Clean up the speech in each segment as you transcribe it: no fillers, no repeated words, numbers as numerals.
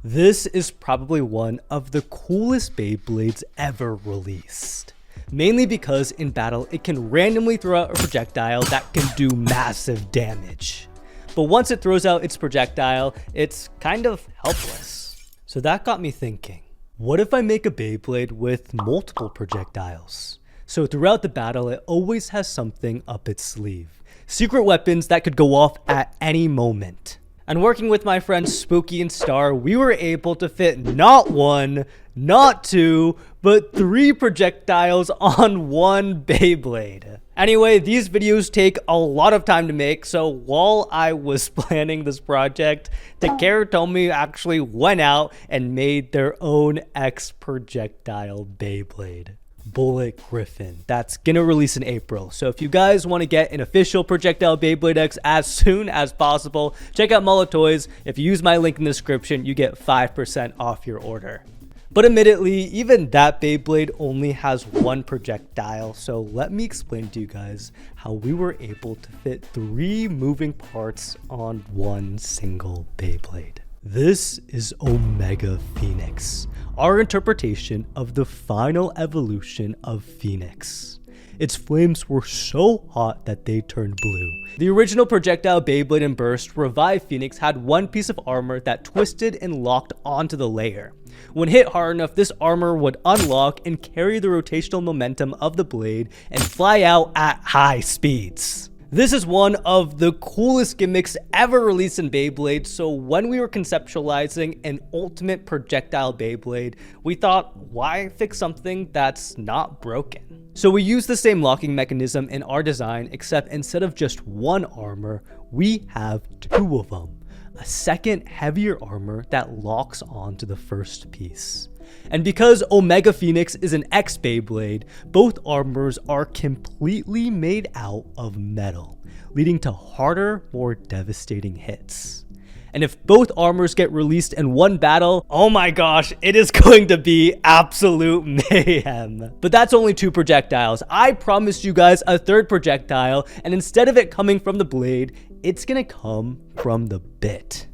This is probably one of the coolest Beyblades ever released. Mainly because in battle it can randomly throw out a projectile that can do massive damage. But once it throws out its projectile, it's kind of helpless. So that got me thinking, what if I make a Beyblade with multiple projectiles? So throughout the battle it always has something up its sleeve. Secret weapons that could go off at any moment. And working with my friends Spooky and Star, we were able to fit not one, not two, but 3 projectiles on one Beyblade. Anyway, these videos take a lot of time to make, so while I was planning this project, Takara Tomy actually went out and made their own X-projectile Beyblade. Bullet Griffin. That's gonna release in April. So if you guys want to get an official Projectile Beyblade X as soon as possible, check out Mullet Toys. If you use my link in the description, you get 5% off your order. But admittedly, even that Beyblade only has 1 projectile, so let me explain to you guys how we were able to fit 3 moving parts on one single Beyblade. This is Omega Phoenix, our interpretation of the final evolution of Phoenix. Its flames were so hot that they turned blue. The original Projectile Beyblade and Burst Revive Phoenix had 1 piece of armor that twisted and locked onto the layer. When hit hard enough, this armor would unlock and carry the rotational momentum of the blade and fly out at high speeds. This is one of the coolest gimmicks ever released in Beyblade, so when we were conceptualizing an ultimate projectile Beyblade, we thought, why fix something that's not broken? So we used the same locking mechanism in our design, except instead of just 1 armor, we have 2 of them. A second heavier armor that locks onto the first piece. And because Omega Phoenix is an X Beyblade, both armors are completely made out of metal, leading to harder, more devastating hits. And if both armors get released in one battle, oh my gosh, it is going to be absolute mayhem. But that's only 2 projectiles. I promised you guys a 3rd projectile, and instead of it coming from the blade, it's gonna come from the bit.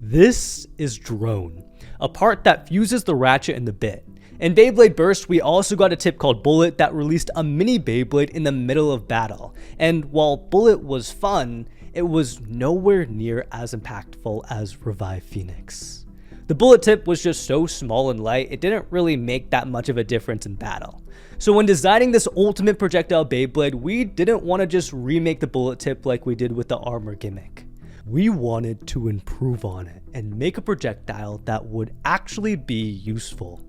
This is Drone, a part that fuses the ratchet and the bit. In Beyblade Burst, we also got a tip called Bullet that released a mini Beyblade in the middle of battle. And while Bullet was fun, it was nowhere near as impactful as Revive Phoenix. The bullet tip was just so small and light, it didn't really make that much of a difference in battle. So when designing this ultimate projectile Beyblade, we didn't want to just remake the bullet tip like we did with the armor gimmick. We wanted to improve on it and make a projectile that would actually be useful.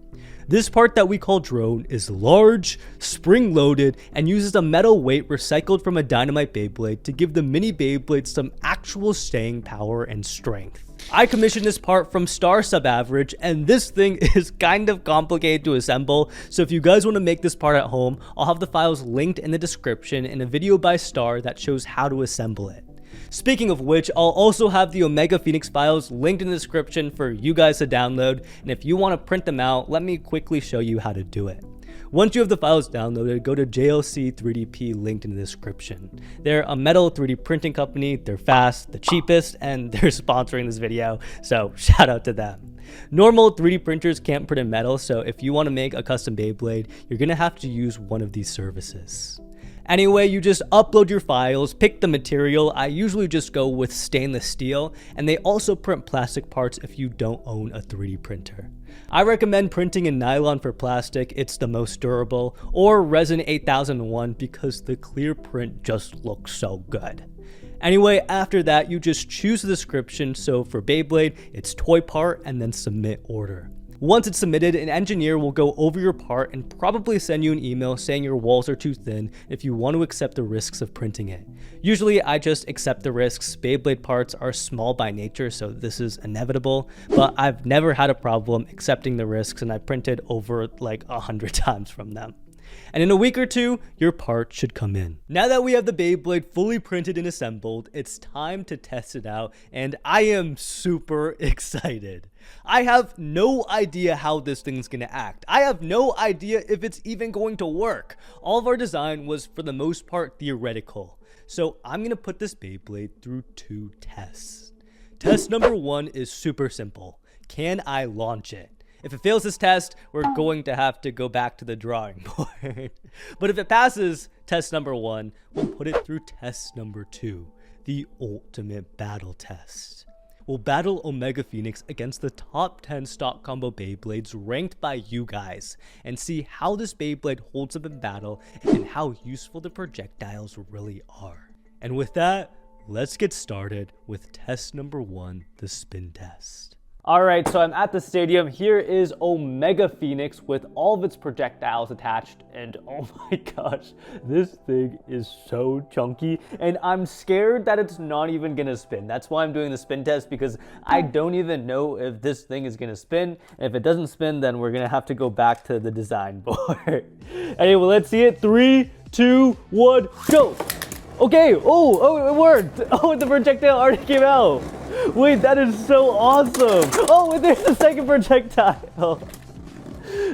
This part that we call Drone is large, spring-loaded, and uses a metal weight recycled from a dynamite Beyblade to give the mini Beyblade some actual staying power and strength. I commissioned this part from Star Sub-Average, and this thing is kind of complicated to assemble, so if you guys want to make this part at home, I'll have the files linked in the description and a video by Star that shows how to assemble it. Speaking of which, I'll also have the Omega Phoenix files linked in the description for you guys to download, and if you want to print them out, let me quickly show you how to do it. Once you have the files downloaded, go to JLC 3DP linked in the description. They're a metal 3D printing company, they're fast, the cheapest, and they're sponsoring this video, so shout out to them. Normal 3D printers can't print in metal, so if you want to make a custom Beyblade, you're going to have to use one of these services. Anyway, you just upload your files, pick the material. I usually just go with stainless steel, and they also print plastic parts if you don't own a 3D printer. I recommend printing in nylon for plastic, it's the most durable, or resin 8001 because the clear print just looks so good. Anyway, after that, you just choose the description, so for Beyblade, it's toy part and then submit order. Once it's submitted, an engineer will go over your part and probably send you an email saying your walls are too thin if you want to accept the risks of printing it. Usually I just accept the risks. Beyblade parts are small by nature, so this is inevitable, but I've never had a problem accepting the risks, and I printed over like 100 times from them. And in a week or 2, your part should come in. Now that we have the Beyblade fully printed and assembled, it's time to test it out, and I am super excited. I have no idea how this thing's gonna act. I have no idea if it's even going to work. All of our design was, for the most part, theoretical. So I'm gonna put this Beyblade through 2 tests. Test number 1 is super simple. can I launch it? If it fails this test, we're going to have to go back to the drawing board. But if it passes test number 1, we'll put it through test number 2, the ultimate battle test. We'll battle Omega Phoenix against the top 10 stock combo Beyblades ranked by you guys, and see how this Beyblade holds up in battle and how useful the projectiles really are. And with that, let's get started with test number 1, the spin test. Alright, so I'm at the stadium. Here is Omega Phoenix with all of its projectiles attached, and oh my gosh, this thing is so chunky, and I'm scared that it's not even gonna spin. That's why I'm doing the spin test, because I don't even know if this thing is gonna spin. And if it doesn't spin, then we're gonna have to go back to the design board. Anyway, let's see it. 3, 2, 1, go! Okay, oh, it worked. Oh, the projectile already came out. Wait, that is so awesome. Oh, and there's the second projectile.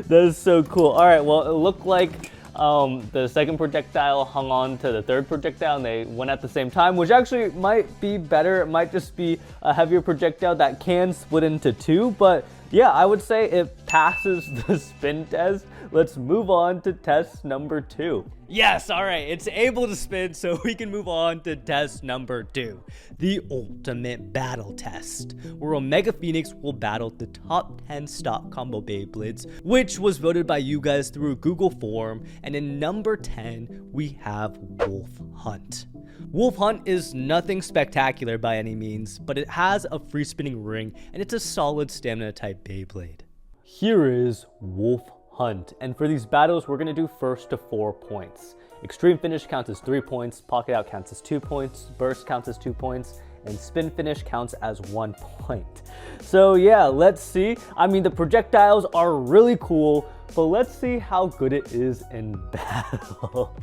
That is so cool. All right, well, it looked like the second projectile hung on to the third projectile and they went at the same time, which actually might be better. It might just be a heavier projectile that can split into 2, but yeah, I would say it passes the spin test. Let's move on to test number 2. Yes, all right, it's able to spin, so we can move on to test number 2, the ultimate battle test, where Omega Phoenix will battle the top 10 stock combo Beyblades, which was voted by you guys through a Google form. And in number 10, we have Wolf Hunt. Wolf Hunt is nothing spectacular by any means, but it has a free spinning ring and it's a solid stamina type Beyblade. Here is Wolf Hunt, and for these battles we're going to do first to 4 points. Extreme finish counts as 3 points, pocket out counts as 2 points, burst counts as 2 points, and spin finish counts as 1 point. So yeah, let's see. I mean, the projectiles are really cool, but let's see how good it is in battle.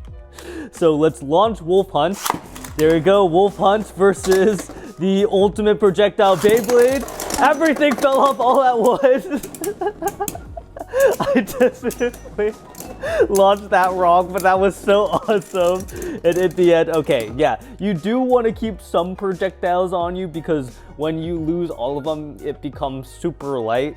So let's launch Wolf Hunt. There we go, Wolf Hunt versus the ultimate projectile Beyblade. Everything fell off all at once. I definitely launched that wrong, but that was so awesome. And at the end, okay, yeah, you do want to keep some projectiles on you because when you lose all of them, it becomes super light.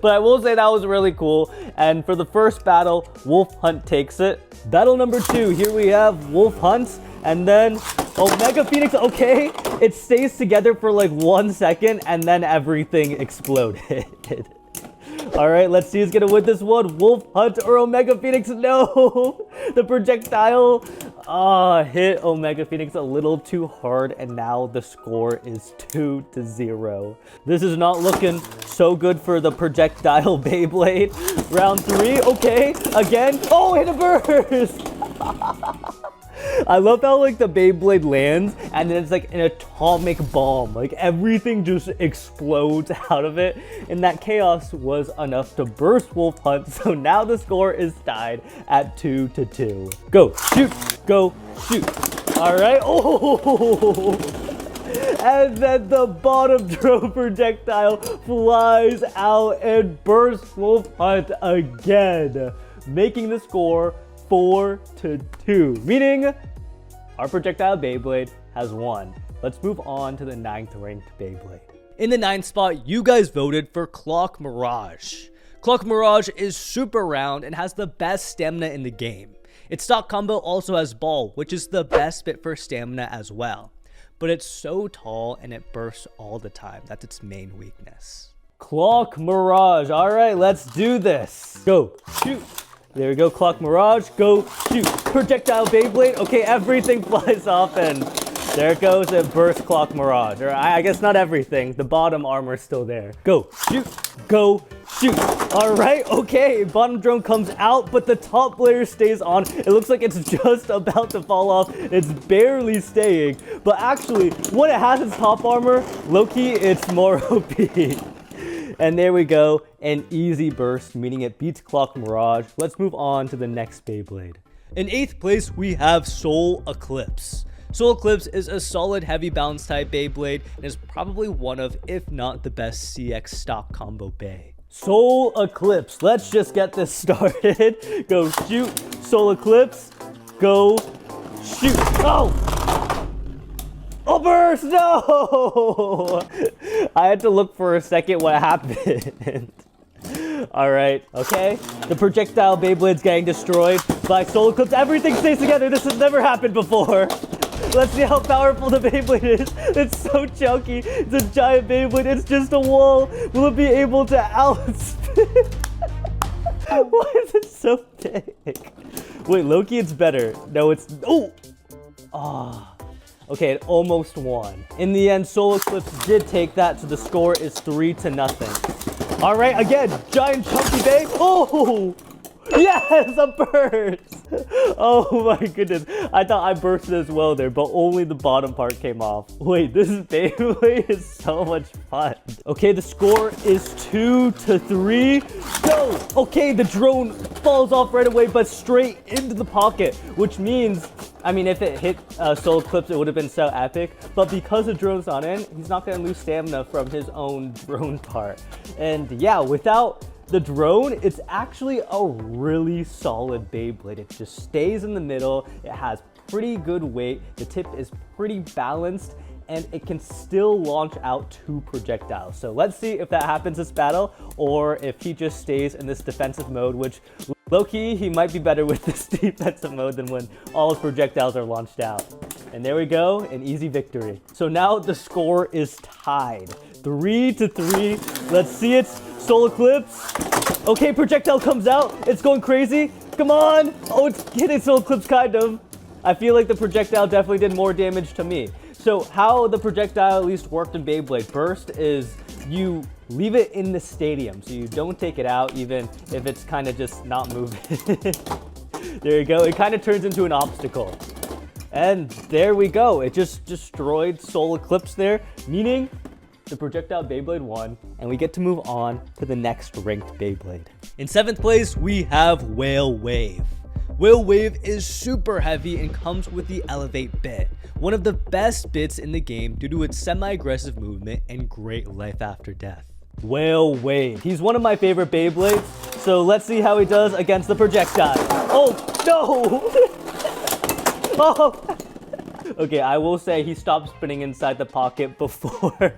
But I will say that was really cool. And for the first battle, Wolf Hunt takes it. Battle number 2, here we have Wolf Hunt, and then Omega Phoenix. Okay, it stays together for like 1 second, and then everything exploded. All right, let's see who's gonna win this one. Wolf Hunt or Omega Phoenix? No, the projectile hit Omega Phoenix a little too hard, and now the score is 2-0. This is not looking so good for the projectile Beyblade. Round 3, okay, again. Oh, hit a burst. I love how like the Beyblade lands and then it's like an atomic bomb. Like everything just explodes out of it, and that chaos was enough to burst Wolf Hunt. So now the score is tied at 2-2. Go shoot, go shoot. All right. Oh, and then the bottom throw projectile flies out and bursts Wolf Hunt again, making the score 4-2, meaning our projectile Beyblade has won. Let's move on to the 9th ranked Beyblade. In the 9th spot, you guys voted for Clock Mirage. Clock Mirage is super round and has the best stamina in the game. Its stock combo also has ball, which is the best bit for stamina as well. But it's so tall and it bursts all the time. That's its main weakness. Clock Mirage. All right, let's do this. Go shoot. There we go, Clock Mirage, go shoot. Projectile Beyblade, okay, everything flies off and there it goes, it bursts Clock Mirage. Or I guess not everything, the bottom armor is still there. Go shoot, go shoot. All right, okay, bottom drone comes out, but the top layer stays on. It looks like it's just about to fall off. It's barely staying, but actually, when it has its top armor, low-key, it's more OP. And there we go, an easy burst, meaning it beats Clock Mirage. Let's move on to the next Beyblade. In 8th place, we have Soul Eclipse. Soul Eclipse is a solid heavy balance type Beyblade and is probably one of, if not the best CX stock combo Bey. Soul Eclipse, let's just get this started. Go shoot, Soul Eclipse, go shoot. Oh! Oh, burst! No! I had to look for a second what happened. All right, okay. The projectile Beyblade's getting destroyed by solar clips. Everything stays together. This has never happened before. Let's see how powerful the Beyblade is. It's so chunky. It's a giant Beyblade. It's just a wall. Will it be able to outspin? Why is it so big? Wait, Loki, it's better. No, it's... Oh! Ah. Okay, it almost won. In the end, Solar Eclipse did take that, so the score is 3-0. All right, again, giant chunky bay. Oh! Yes, a burst! Oh my goodness. I thought I bursted as well there, but only the bottom part came off. Wait, this Beyblade is so much fun. Okay, the score is 2-3. Go! Okay, the drone falls off right away, but straight into the pocket, which means, I mean, if it hit Solar Eclipse, it would have been so epic. But because the drone's not in, he's not going to lose stamina from his own drone part. And yeah, without the drone, it's actually a really solid Beyblade. It just stays in the middle. It has pretty good weight. The tip is pretty balanced, and it can still launch out 2 projectiles. So let's see if that happens this battle, or if he just stays in this defensive mode, which low-key, he might be better with this defensive mode than when all his projectiles are launched out. And there we go, an easy victory. So now the score is tied, 3-3. Let's see it. Solar Eclipse. Okay, projectile comes out. It's going crazy. Come on. Oh, it's hitting Solar Eclipse kind of. I feel like the projectile definitely did more damage to me. So how the projectile at least worked in Beyblade Burst is you leave it in the stadium. So you don't take it out even if it's kind of just not moving. There you go. It kind of turns into an obstacle. And there we go. It just destroyed Solar Eclipse there, meaning the projectile Beyblade won, and we get to move on to the next ranked Beyblade. In 7th place, we have Whale Wave. Whale Wave is super heavy and comes with the Elevate bit, one of the best bits in the game due to its semi-aggressive movement and great life after death. Whale Wave. He's one of my favorite Beyblades, so let's see how he does against the projectile. Oh, no! Oh! Okay, I will say he stopped spinning inside the pocket before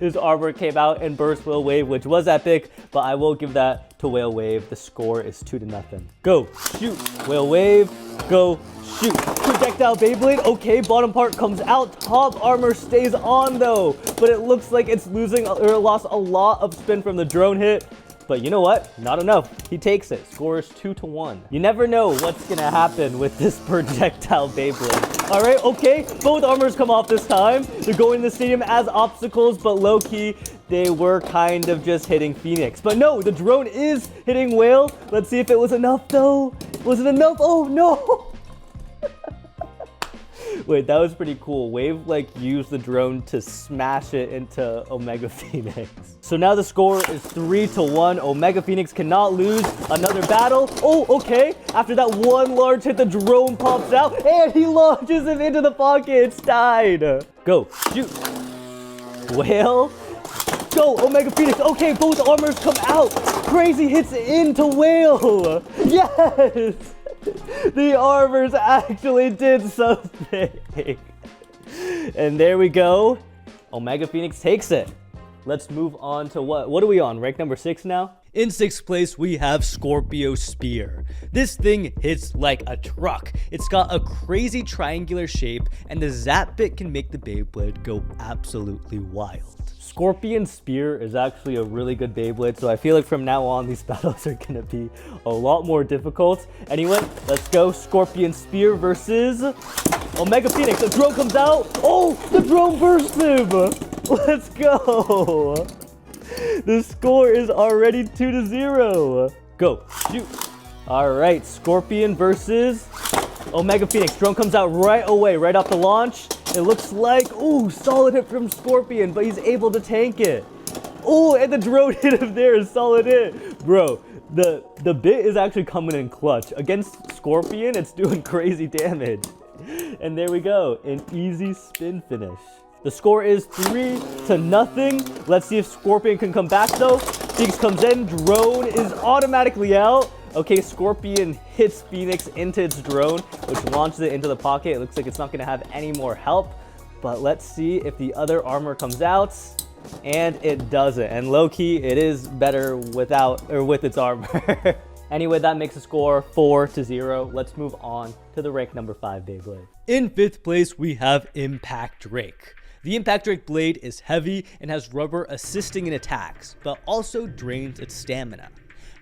his armor came out and burst Whale Wave, which was epic, but I will give that to Whale Wave. The score is 2-0. Go, shoot, Whale Wave, go, shoot. Projectile Beyblade, okay, bottom part comes out, top armor stays on though, but it looks like it's losing or lost a lot of spin from the drone hit. But you know what? Not enough. He takes it. Score is 2-1. You never know what's gonna happen with this projectile Beyblade. All right, okay. Both armors come off this time. They're going to the stadium as obstacles, but low-key, they were kind of just hitting Phoenix. But no, the drone is hitting Whale. Let's see if it was enough, though. Was it enough? Oh, no. Wait, that was pretty cool. Wave used the drone to smash it into Omega Phoenix. So now the score is 3-1. Omega Phoenix cannot lose another battle. Oh, okay. After that one large hit, the drone pops out and he launches him into the pocket. It's tied. Go, shoot. Whale. Go, Omega Phoenix. Okay, both armors come out. Crazy hits into Whale. Yes. The armors actually did something. And there we go. Omega Phoenix takes it. Let's move on to what are we on? Rank number 6 now? In 6th place, we have Scorpio Spear. This thing hits like a truck. It's got a crazy triangular shape, and the zap bit can make the Beyblade go absolutely wild. Scorpion Spear is actually a really good Beyblade, so I feel like from now on, these battles are gonna be a lot more difficult. Anyway, let's go. Scorpion Spear versus Omega Phoenix. The drone comes out. Oh, the drone bursts him. Let's go. The score is already 2-0. Go, shoot. All right, Scorpion versus Omega Phoenix. Drone comes out right away, right off the launch. It looks like, ooh, solid hit from Scorpion, but he's able to tank it. Oh, and the drone hit him there, a solid hit. Bro, the bit is actually coming in clutch. Against Scorpion, it's doing crazy damage. And there we go, an easy spin finish. The score is 3-0. Let's see if Scorpion can come back though. Phoenix comes in, drone is automatically out. Okay, Scorpion hits Phoenix into its drone, which launches it into the pocket. It looks like it's not gonna have any more help, but let's see if the other armor comes out. And it doesn't. And low-key, it is better without or with its armor. Anyway, that makes the score 4-0. Let's move on to the rank number 5 Beyblade. In 5th place, we have Impact Drake. The Impact Drake blade is heavy and has rubber assisting in attacks, but also drains its stamina.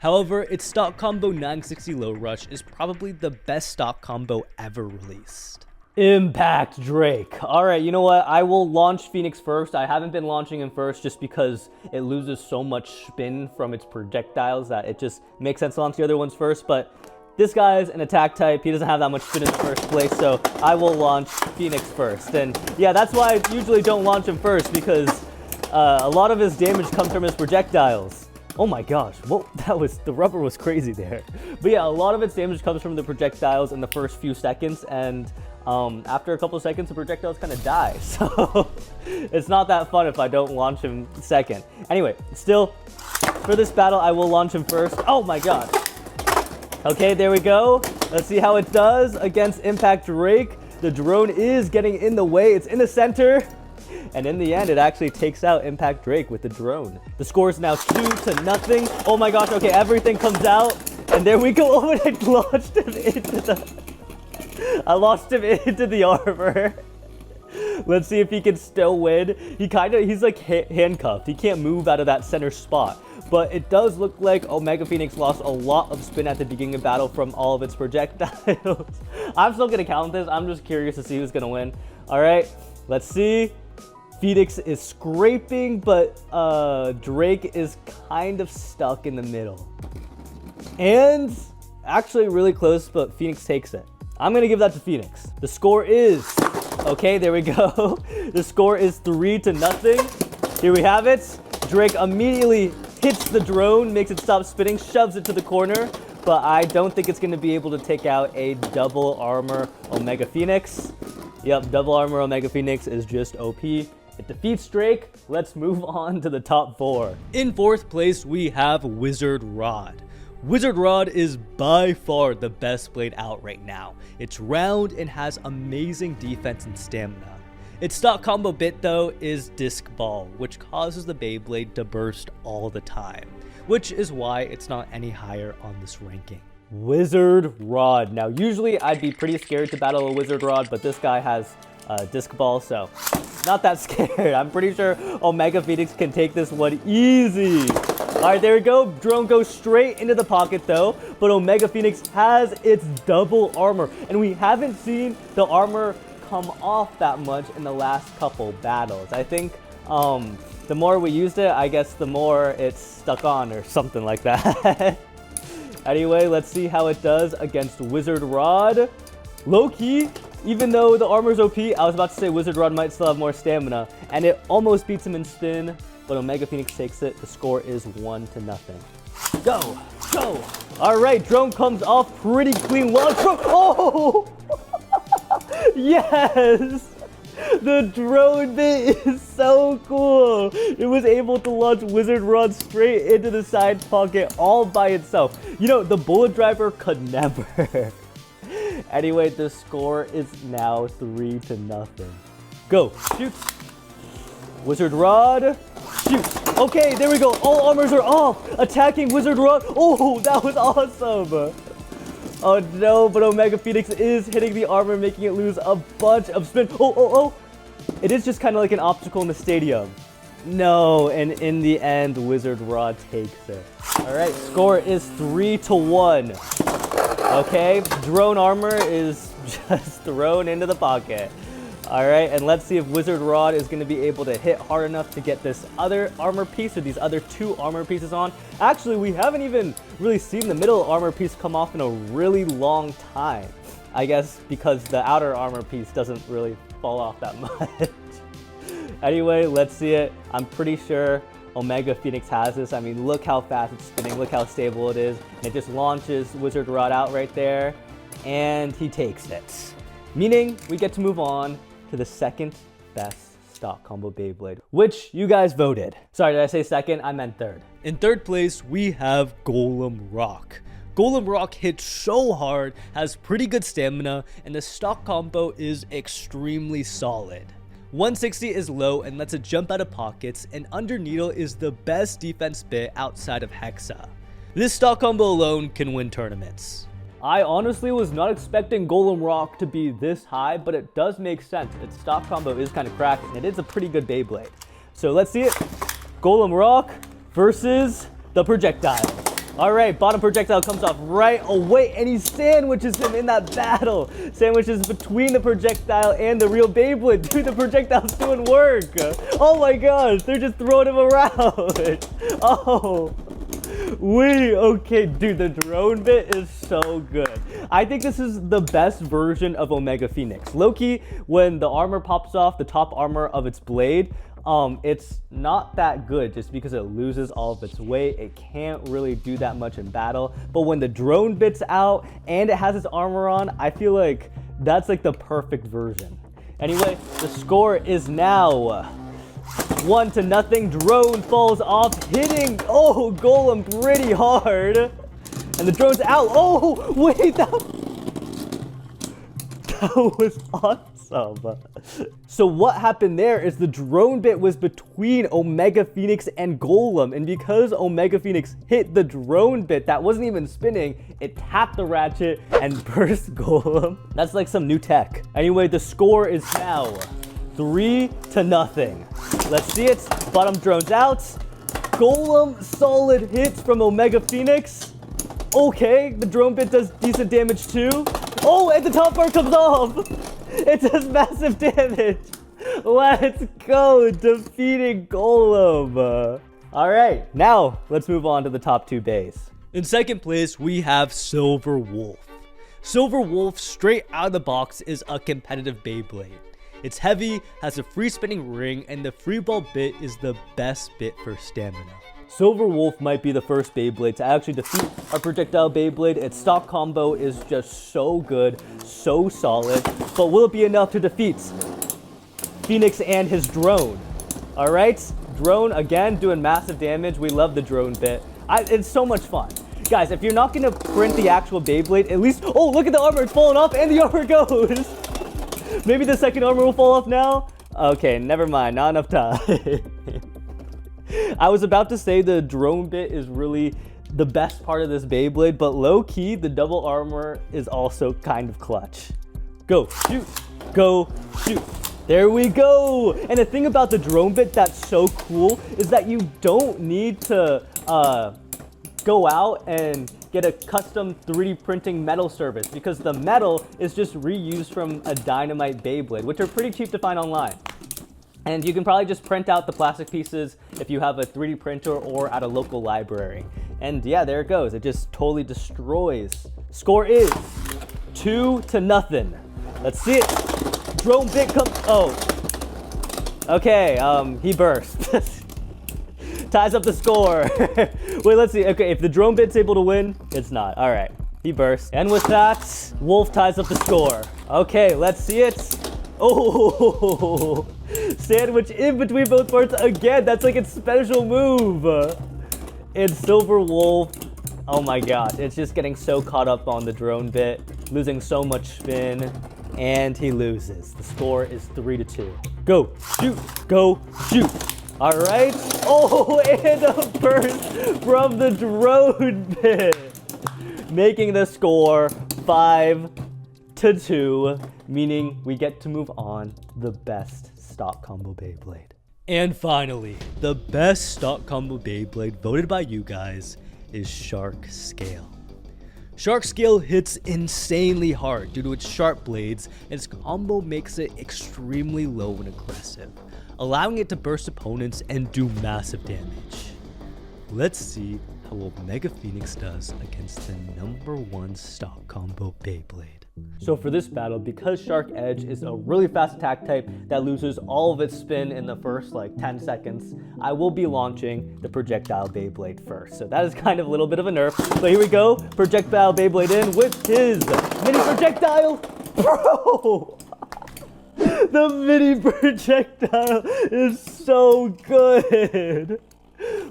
However, its stock combo 960 low rush is probably the best stock combo ever released. Impact Drake. Alright, you know what? I will launch Felix first. I haven't been launching him first just because it loses so much spin from its projectiles that it just makes sense to launch the other ones first. But this guy is an attack type. He doesn't have that much spin in the first place, so I will launch Felix first. And yeah, that's why I usually don't launch him first, because a lot of his damage comes from his projectiles. Oh my gosh, well, the rubber was crazy there. But yeah, a lot of its damage comes from the projectiles in the first few seconds, and after a couple of seconds, the projectiles kind of die. So it's not that fun if I don't launch him second. Anyway, still, for this battle, I will launch him first. Oh my god. Okay, there we go. Let's see how it does against Impact Drake. The drone is getting in the way. It's in the center. And in the end, it actually takes out Impact Drake with the drone. The score is now 2-0. Oh my gosh, okay, everything comes out. And there we go. Oh, and I launched him into the armor. Let's see if he can still win. He's like handcuffed. He can't move out of that center spot. But it does look like Omega Phoenix lost a lot of spin at the beginning of battle from all of its projectiles. I'm still gonna count this. I'm just curious to see who's gonna win. All right, let's see. Felix is scraping, but Drake is kind of stuck in the middle. And actually really close, but Phoenix takes it. I'm gonna give that to Phoenix. The score is, okay, there we go. The score is 3-0. Here we have it. Drake immediately hits the drone, makes it stop spinning, shoves it to the corner, but I don't think it's gonna be able to take out a double armor Omega Phoenix. Yep, double armor Omega Phoenix is just OP. It defeats Drake. Let's move on to the top 4. In 4th place, we have Wizard Rod. Wizard Rod is by far the best blade out right now. It's round and has amazing defense and stamina. Its stock combo bit though is Disc Ball, which causes the Beyblade to burst all the time, which is why it's not any higher on this ranking. Wizard Rod. Now usually I'd be pretty scared to battle a Wizard Rod, but this guy has Disc Ball, so not that scared. I'm pretty sure Omega Phoenix can take this one easy. All right, there we go. Drone goes straight into the pocket though, but Omega Phoenix has its double armor, and we haven't seen the armor come off that much in the last couple battles. I think the more we used it, I guess the more it's stuck on or something like that. Anyway, let's see how it does against Wizard Rod. Low-key, even though the armor's OP, I was about to say Wizard Rod might still have more stamina, and it almost beats him in spin, but Omega Phoenix takes it. The score is 1-0. Go, go. All right, drone comes off pretty clean. Well, oh! Yes! The drone bit is so cool. It was able to launch Wizard Rod straight into the side pocket all by itself. You know, the bullet driver could never. Anyway, the score is now 3-0. Go, shoot. Wizard Rod, shoot. Okay, there we go. All armors are off. Attacking Wizard Rod. Oh, that was awesome. Oh no, but Omega Phoenix is hitting the armor, making it lose a bunch of spin. Oh. It is just kind of like an obstacle in the stadium. No, and in the end, Wizard Rod takes it. All right, score is 3-1. Okay, drone armor is just thrown into the pocket. All right, and let's see if Wizard Rod is going to be able to hit hard enough to get this other armor piece or these other 2 armor pieces on. Actually, we haven't even really seen the middle armor piece come off in a really long time. I guess because the outer armor piece doesn't really fall off that much. Anyway, let's see it. I'm pretty sure Omega Phoenix has this. I mean, look how fast it's spinning. Look how stable it is. And it just launches Wizard Rod out right there. And he takes it. Meaning we get to move on to the second best stock combo Beyblade, which you guys voted. Sorry, did I say second? I meant third. In 3rd place, we have Golem Rock. Golem Rock hits so hard, has pretty good stamina, and the stock combo is extremely solid. 160 is low and lets it jump out of pockets, and Under Needle is the best defense bit outside of Hexa. This stock combo alone can win tournaments. I honestly was not expecting Golem Rock to be this high, but it does make sense. Its stock combo is kind of cracked, and it is a pretty good Beyblade. So let's see it. Golem Rock versus the Projectile. All right, bottom Projectile comes off right away, and he sandwiches him in that battle. Sandwiches between the Projectile and the real Beyblade. Dude, the Projectile's doing work. Oh my gosh, they're just throwing him around. Oh, okay, dude, the drone bit is so good. I think this is the best version of Omega Phoenix. Low-key, when the armor pops off, the top armor of its blade, it's not that good just because it loses all of its weight. It can't really do that much in battle. But when the drone bit's out and it has its armor on, I feel like that's like the perfect version. Anyway, the score is now 1-0. Drone falls off, hitting, Golem pretty hard. And the drone's out. Oh, wait, that was awesome. So what happened there is the drone bit was between Omega Phoenix and Golem, and because Omega Phoenix hit the drone bit that wasn't even spinning, it tapped the ratchet and burst Golem. That's like some new tech. Anyway, the score is now 3-0. Let's see it. Bottom drone's out. Golem solid hits from Omega Phoenix. Okay, the drone bit does decent damage too. Oh, and the top part comes off. It does massive damage. Let's go, defeating Golem. All right, now let's move on to the top 2 bays. In second place, we have Silver Wolf. Silver Wolf, straight out of the box, is a competitive Beyblade. It's heavy, has a free spinning ring, and the free ball bit is the best bit for stamina. Silver Wolf might be the first Beyblade to actually defeat our Projectile Beyblade. Its stock combo is just so good, so solid. But will it be enough to defeat Phoenix and his drone? All right, drone again doing massive damage. We love the drone bit. It's so much fun. Guys, if you're not gonna print the actual Beyblade, at least, look at the armor, it's falling off and the armor goes. Maybe the second armor will fall off now? Okay, never mind, not enough time. I was about to say the drone bit is really the best part of this Beyblade, but low-key, the double armor is also kind of clutch. Go, shoot, go, shoot. There we go. And the thing about the drone bit that's so cool is that you don't need to go out and get a custom 3D printing metal service, because the metal is just reused from a Dynamite Beyblade, which are pretty cheap to find online. And you can probably just print out the plastic pieces if you have a 3D printer or at a local library. And yeah, there it goes. It just totally destroys. Score is 2-0. Let's see it. Drone bit comes. Okay, he burst. Ties up the score. Wait, let's see. Okay, if the drone bit's able to win, it's not. All right, he burst. And with that, Wolf ties up the score. Okay, let's see it. Sandwich in between both parts again. That's like its special move. And Silver Wolf, oh my gosh, it's just getting so caught up on the drone bit, losing so much spin, and he loses. The score is 3-2. Go, shoot, go, shoot. All right. And a burst from the drone bit, making the score 5-2, meaning we get to move on the best stock combo Beyblade. And finally, the best stock combo Beyblade voted by you guys is Shark Scale. Shark Scale hits insanely hard due to its sharp blades, and its combo makes it extremely low and aggressive, allowing it to burst opponents and do massive damage. Let's see how Omega Phoenix does against the #1 stock combo Beyblade. So for this battle, because Shark Edge is a really fast attack type that loses all of its spin in the first 10 seconds, I will be launching the Projectile Beyblade first. So that is kind of a little bit of a nerf. But here we go, Projectile Beyblade in with his mini projectile. Bro! The mini projectile is so good.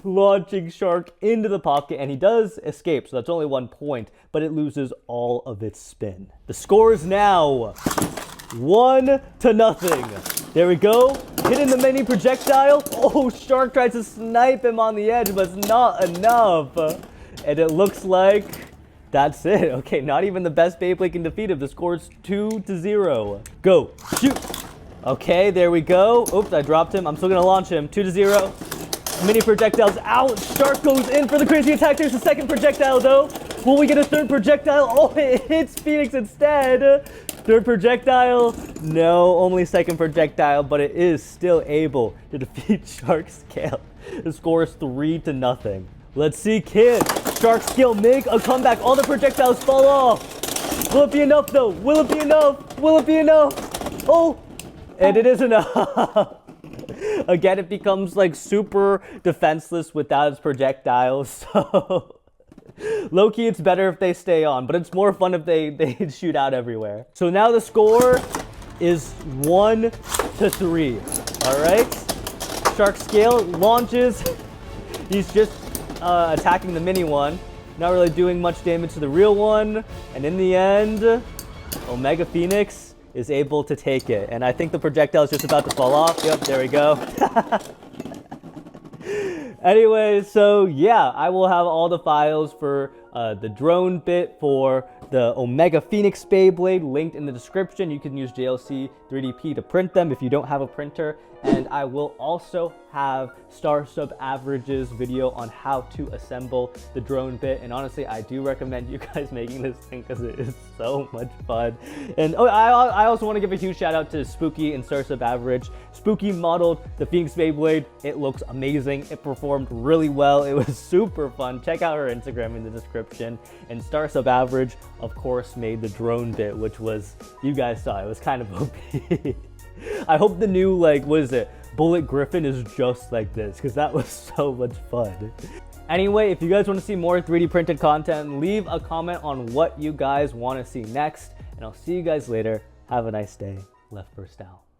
Launching Shark into the pocket, and he does escape, so that's only 1 point, but it loses all of its spin. The score is now 1-0. There we go. Hitting the mini projectile. Oh, Shark tries to snipe him on the edge, but it's not enough. And it looks like that's it. Okay, not even the best Beyblade can defeat him. The score is 2-0. Go. Shoot. Okay, there we go. Oops, I dropped him. I'm still going to launch him. 2-0. Mini projectile's out. Shark goes in for the crazy attack. There's the second projectile, though. Will we get a third projectile? Oh, it hits Felix instead. Third projectile. No, only second projectile, but it is still able to defeat Shark Scale. The score is 3-0. Let's see, kid. Shark Scale make a comeback. All the projectiles fall off. Will it be enough, though? Will it be enough? Will it be enough? Oh, and it is enough. Again, it becomes like super defenseless without its projectiles. So low-key, it's better if they stay on, but it's more fun if they shoot out everywhere. So now the score is 1-3. All right. Shark Scale launches. He's just attacking the mini one. Not really doing much damage to the real one. And in the end, Omega Phoenix is able to take it. And I think the projectile is just about to fall off. Yep, there we go. Anyway, so yeah, I will have all the files for the drone bit for the Omega Phoenix Beyblade linked in the description. You can use JLC 3DP to print them if you don't have a printer. And I will also have Star Sub Average's video on how to assemble the drone bit. And honestly, I do recommend you guys making this thing because it is so much fun. And oh, I also want to give a huge shout out to Spooky and Star Sub Average. Spooky modeled the Phoenix Beyblade. It looks amazing. It performed really well. It was super fun. Check out her Instagram in the description. And Star Sub Average, of course, made the drone bit, which was, you guys saw, it was kind of OP. I hope the new, like, what is it? Bullet Griffin is just like this, because that was so much fun. Anyway, if you guys want to see more 3D printed content, leave a comment on what you guys want to see next, and I'll see you guys later. Have a nice day. LeftBurst out.